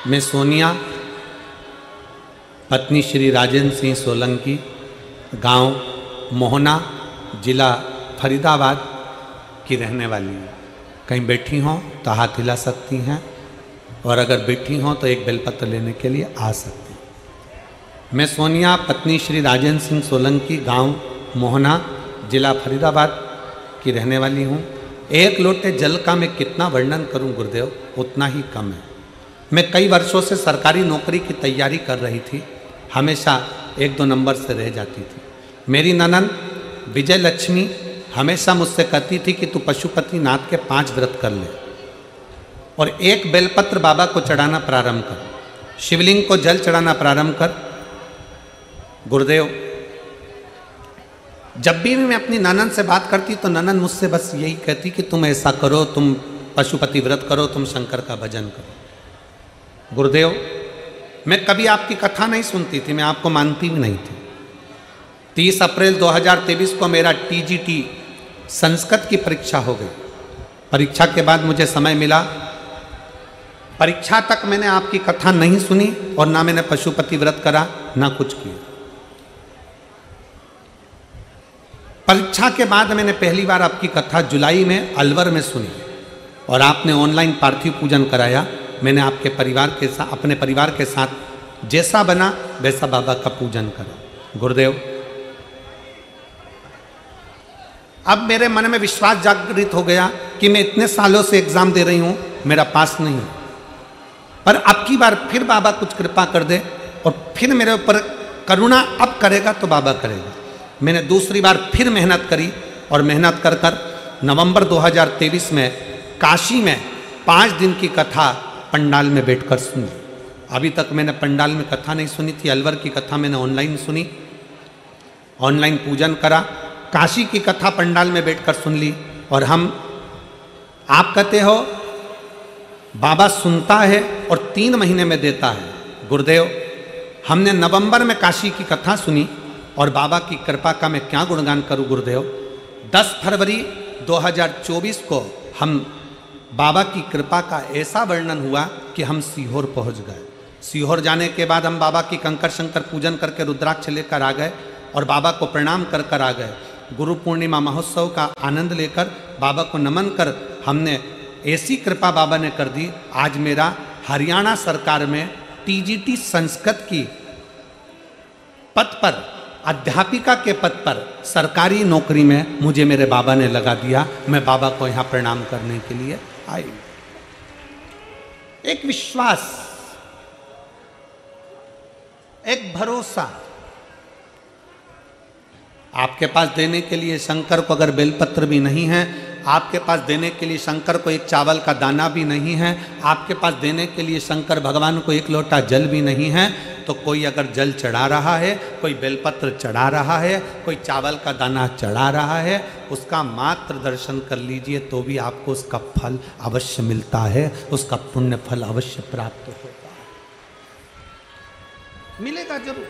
मैं सोनिया, पत्नी श्री राजेंद्र सिंह सोलंकी, गांव मोहना, जिला फरीदाबाद की रहने वाली हूँ। कहीं बैठी हों तो हाथ हिला सकती हैं, और अगर बैठी हों तो एक बेलपत्र लेने के लिए आ सकती हैं। मैं सोनिया, पत्नी श्री राजेंद्र सिंह सोलंकी, गांव मोहना, जिला फरीदाबाद की रहने वाली हूँ। एक लोटे जल का मैं कितना वर्णन करूं गुरुदेव, उतना ही कम है। मैं कई वर्षों से सरकारी नौकरी की तैयारी कर रही थी, हमेशा 1-2 नंबर से रह जाती थी। मेरी ननद विजय लक्ष्मी हमेशा मुझसे कहती थी कि तू पशुपति नाथ के 5 व्रत कर ले और एक बेलपत्र बाबा को चढ़ाना प्रारंभ कर, शिवलिंग को जल चढ़ाना प्रारंभ कर। गुरुदेव, जब भी मैं अपनी ननद से बात करती तो ननद मुझसे बस यही कहती कि तुम ऐसा करो, तुम पशुपति व्रत करो, तुम शंकर का भजन करो। गुरुदेव, मैं कभी आपकी कथा नहीं सुनती थी, मैं आपको मानती भी नहीं थी। 30 अप्रैल 2023 को मेरा TGT संस्कृत की परीक्षा हो गई। परीक्षा के बाद मुझे समय मिला, परीक्षा तक मैंने आपकी कथा नहीं सुनी और ना मैंने पशुपति व्रत करा, ना कुछ किया। परीक्षा के बाद मैंने पहली बार आपकी कथा जुलाई में अलवर में सुनी और आपने ऑनलाइन पार्थिव पूजन कराया। मैंने आपके परिवार के साथ, अपने परिवार के साथ जैसा बना वैसा बाबा का पूजन करा। गुरुदेव, अब मेरे मन में विश्वास जागृत हो गया कि मैं इतने सालों से एग्जाम दे रही हूं, मेरा पास नहीं है, पर अब की बार फिर बाबा कुछ कृपा कर दे और फिर मेरे ऊपर करुणा अब करेगा तो बाबा करेगा। मैंने दूसरी बार फिर मेहनत करी और मेहनत कर कर नवंबर 2023 में काशी में 5 दिन की कथा पंडाल में बैठकर सुनी। अभी तक मैंने पंडाल में कथा नहीं सुनी थी। अलवर की कथा मैंने ऑनलाइन सुनी, ऑनलाइन पूजन करा। काशी की कथा पंडाल में बैठकर सुन ली। और आप कहते हो बाबा सुनता है और 3 महीने में देता है। गुरुदेव, हमने नवंबर में काशी की कथा सुनी और बाबा की कृपा का मैं क्या गुणगान करूं गुरुदेव। 10 फरवरी 2024 को हम बाबा की कृपा का ऐसा वर्णन हुआ कि हम सीहोर पहुंच गए। सीहोर जाने के बाद हम बाबा की कंकर शंकर पूजन करके रुद्राक्ष लेकर आ गए और बाबा को प्रणाम कर कर आ गए। गुरु पूर्णिमा महोत्सव का आनंद लेकर बाबा को नमन कर हमने ऐसी कृपा बाबा ने कर दी। आज मेरा हरियाणा सरकार में TGT संस्कृत की पद पर, अध्यापिका के पद पर सरकारी नौकरी में मुझे मेरे बाबा ने लगा दिया। मैं बाबा को यहाँ प्रणाम करने के लिए आई। एक विश्वास, एक भरोसा। आपके पास देने के लिए शंकर को अगर बेलपत्र भी नहीं है, आपके पास देने के लिए शंकर को एक चावल का दाना भी नहीं है, आपके पास देने के लिए शंकर भगवान को एक लोटा जल भी नहीं है, तो कोई अगर जल चढ़ा रहा है, कोई बेलपत्र चढ़ा रहा है, कोई चावल का दाना चढ़ा रहा है, उसका मात्र दर्शन कर लीजिए तो भी आपको उसका फल अवश्य मिलता है, उसका पुण्य फल अवश्य प्राप्त होता है, मिलेगा जरूर।